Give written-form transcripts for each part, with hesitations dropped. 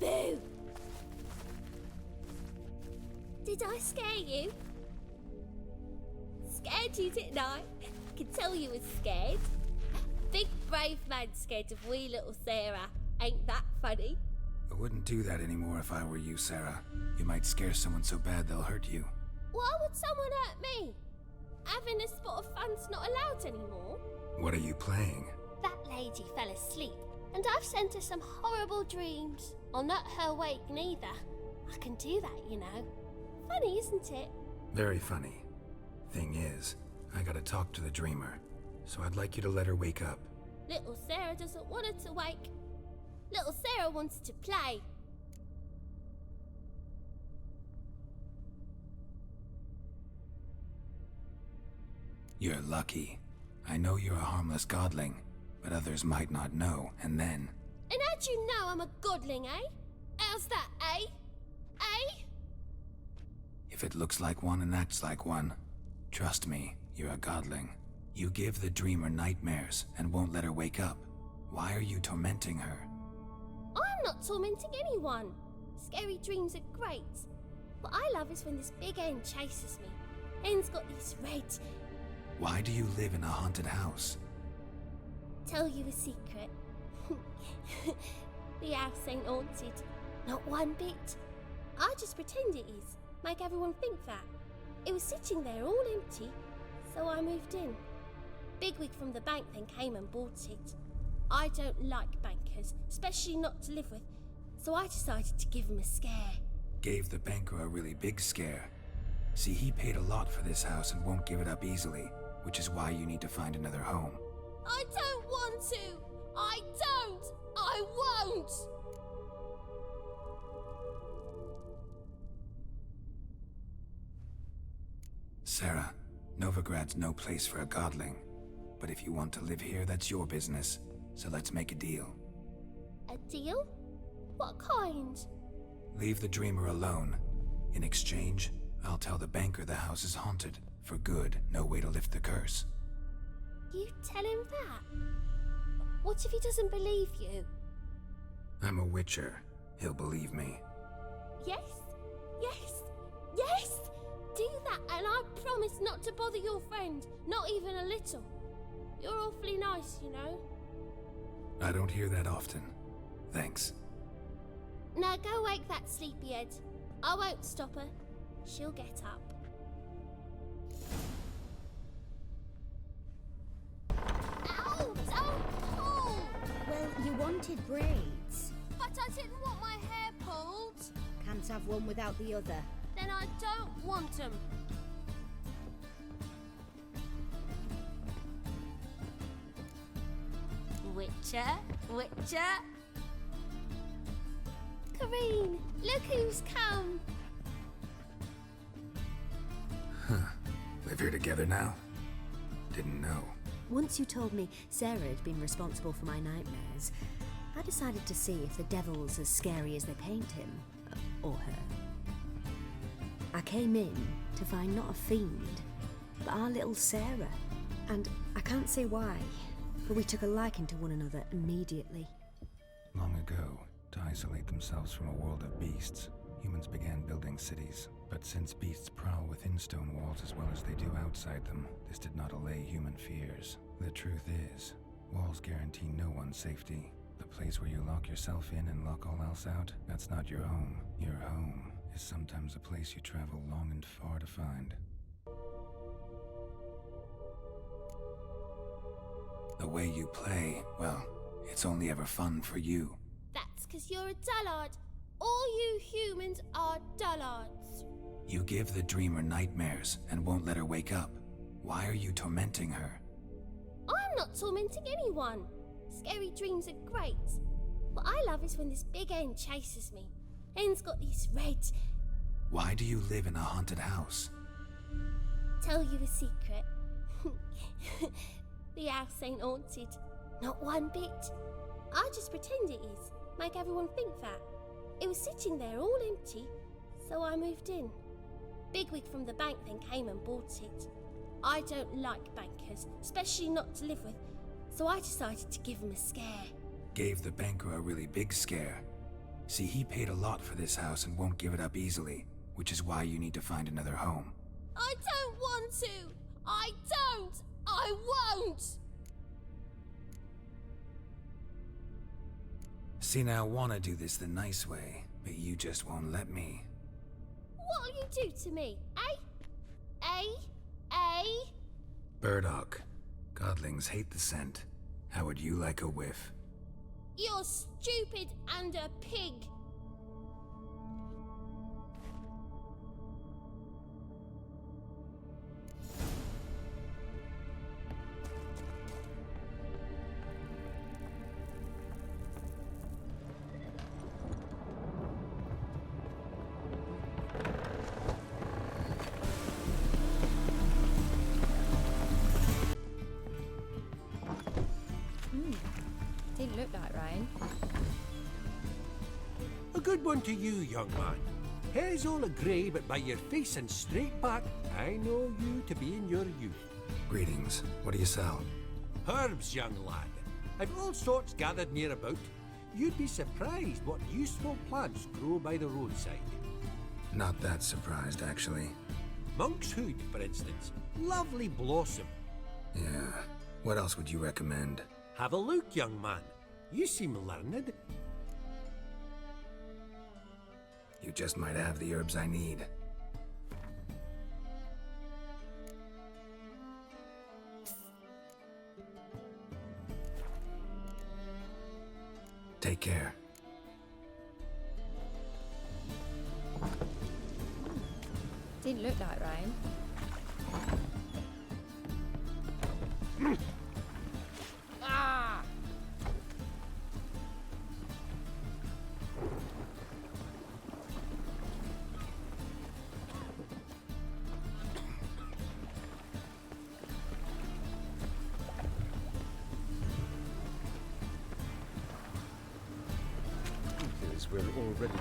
Boo! Did I scare you? Scared you, didn't I? Could tell you was scared. Big brave man scared of wee little Sarah. Ain't that funny? I wouldn't do that anymore if I were you, Sarah. You might scare someone so bad they'll hurt you. Why would someone hurt me? Having a spot of fun's not allowed anymore. What are you playing? That lady fell asleep, and I've sent her some horrible dreams. I'll not her wake neither. I can do that, you know. Funny, isn't it? Very funny. Thing is, I gotta talk to the dreamer, so I'd like you to let her wake up. Little Sarah doesn't want her to wake. Little Sarah wants to play. You're lucky. I know you're a harmless godling, but others might not know, and then... And how'd you know I'm a godling, eh? How's that, eh? Eh? If it looks like one and acts like one, trust me, you're a godling. You give the dreamer nightmares and won't let her wake up. Why are you tormenting her? I'm not tormenting anyone. Scary dreams are great. What I love is when this big hen chases me. Hen's got these red... Why do you live in a haunted house? Tell you a secret. The house ain't haunted. Not one bit. I just pretend it is. Make everyone think that. It was sitting there all empty, so I moved in. Bigwig from the bank then came and bought it. I don't like bankers, especially not to live with, so I decided to give him a scare. Gave the banker a really big scare. See, he paid a lot for this house and won't give it up easily, which is why you need to find another home. I don't want to! I don't! I won't! Sarah, Novigrad's no place for a godling. But if you want to live here, that's your business. So let's make a deal. A deal? What kind? Leave the dreamer alone. In exchange, I'll tell the banker the house is haunted. For good, no way to lift the curse. You tell him that? What if he doesn't believe you? I'm a witcher. He'll believe me. Yes, yes, yes! Do that and I promise not to bother your friend, not even a little. You're awfully nice, you know. I don't hear that often. Thanks. Now go wake that sleepyhead. I won't stop her. She'll get up. Ow! Don't pull! Well, you wanted braids. But I didn't want my hair pulled. Can't have one without the other. Then I don't want them. Witcher, Witcher. Kareen, look who's come. Live here together now? Didn't know. Once you told me Sarah had been responsible for my nightmares, I decided to see if the devil's as scary as they paint him. Or her. I came in to find not a fiend, but our little Sarah. And I can't say why, but we took a liking to one another immediately. Long ago, to isolate themselves from a world of beasts, humans began building cities. But since beasts prowl within stone walls as well as they do outside them, this did not allay human fears. The truth is, walls guarantee no one's safety. The place where you lock yourself in and lock all else out, that's not your home. Your home is sometimes a place you travel long and far to find. The way you play, well, it's only ever fun for you. That's 'cause you're a dullard. All you humans are dullards. You give the dreamer nightmares and won't let her wake up. Why are you tormenting her? I'm not tormenting anyone. Scary dreams are great. What I love is when this big hen chases me. Hen's got these red... Why do you live in a haunted house? Tell you a secret. The house ain't haunted. Not one bit. I just pretend it is. Make everyone think that. It was sitting there all empty, so I moved in. Bigwig from the bank then came and bought it. I don't like bankers, especially not to live with, so I decided to give him a scare. Gave the banker a really big scare. See, he paid a lot for this house and won't give it up easily, which is why you need to find another home. I don't want to! I don't! I won't! See, now I want to do this the nice way, but you just won't let me. What'll you do to me, eh? Eh? Burdock. Godlings hate the scent. How would you like a whiff? You're stupid and a pig. Didn't look like rain. A good one to you, young man. Hair's all a grey, but by your face and straight back, I know you to be in your youth. Greetings. What do you sell? Herbs, young lad. I've all sorts gathered near about. You'd be surprised what useful plants grow by the roadside. Not that surprised, actually. Monk's hood, for instance. Lovely blossom. Yeah. What else would you recommend? Have a look, young man. You seem learned. You just might have the herbs I need. Take care. Didn't look like rain. Ah! We're all ready.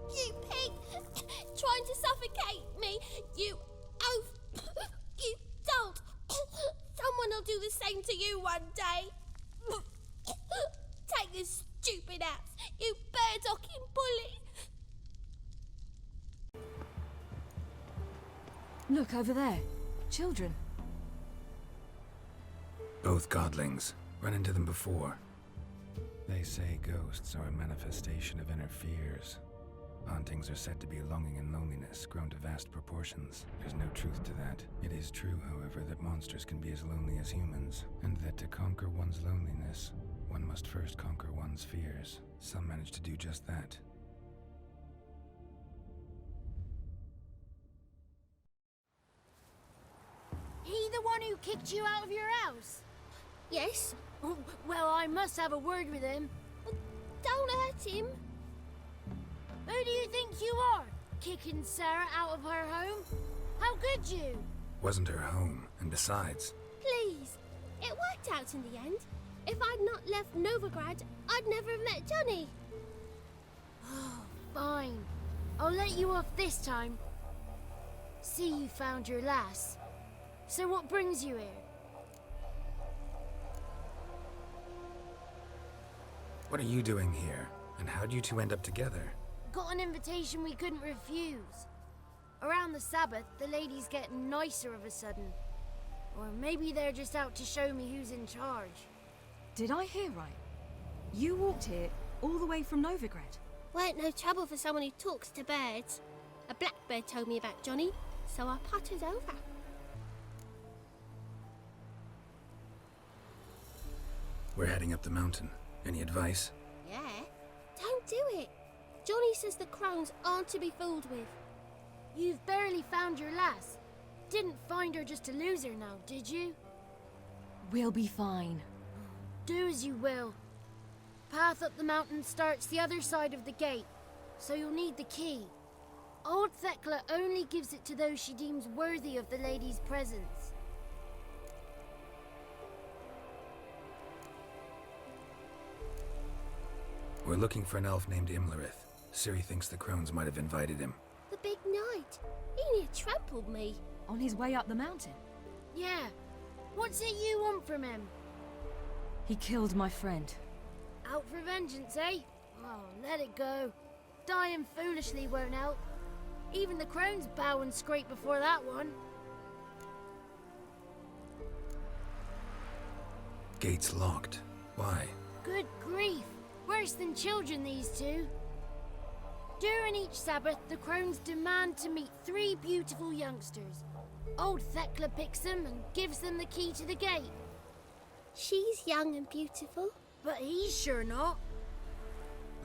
You pig! Trying to suffocate me! You oaf! You don't! Someone will do the same to you one day! Take this stupid axe, you birdocking bully! Look over there. Children. Both godlings. Run into them before. They say ghosts are a manifestation of inner fears. Hauntings are said to be longing and loneliness grown to vast proportions. There's no truth to that. It is true, however, that monsters can be as lonely as humans, and that to conquer one's loneliness, one must first conquer one's fears. Some manage to do just that. He the one who kicked you out of your house? Yes? Oh, well, I must have a word with him. Don't hurt him. Who do you think you are? Kicking Sarah out of her home? How could you? Wasn't her home, and besides... Please. It worked out in the end. If I'd not left Novigrad, I'd never have met Johnny. Oh, fine. I'll let you off this time. See, you found your lass. So what brings you here? What are you doing here? And how'd you two end up together? Got an invitation we couldn't refuse. Around the Sabbath, the ladies get nicer of a sudden. Or maybe they're just out to show me who's in charge. Did I hear right? You walked here all the way from Novigrad? Weren't no trouble for someone who talks to birds. A blackbird told me about Johnny, so I pottered over. We're heading up the mountain. Any advice? Yeah? Don't do it. Johnny says the crones aren't to be fooled with. You've barely found your lass. Didn't find her just to lose her now, did you? We'll be fine. Do as you will. Path up the mountain starts the other side of the gate, so you'll need the key. Old Thekla only gives it to those she deems worthy of the lady's presence. We're looking for an elf named Imlerith. Ciri thinks the crones might have invited him. The big knight. He near trampled me. On his way up the mountain. Yeah. What's it you want from him? He killed my friend. Out for vengeance, eh? Oh, let it go. Dying foolishly won't help. Even the crones bow and scrape before that one. Gates locked. Why? Good grief. Worse than children, these two. During each Sabbath, the crones demand to meet 3 beautiful youngsters. Old Thekla picks them and gives them the key to the gate. She's young and beautiful. But he's sure not.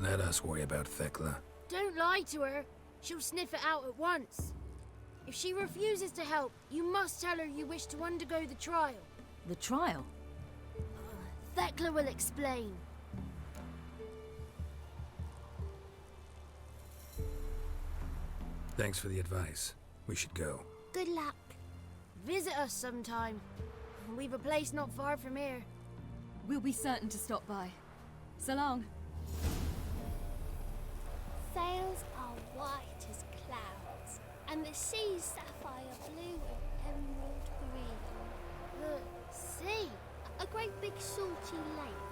Let us worry about Thekla. Don't lie to her. She'll sniff it out at once. If she refuses to help, you must tell her you wish to undergo the trial. The trial? Thekla will explain. Thanks for the advice. We should go. Good luck. Visit us sometime. We've a place not far from here. We'll be certain to stop by. So long. Sails are white as clouds, and the sea's sapphire blue and emerald green. The sea. A great big salty lake.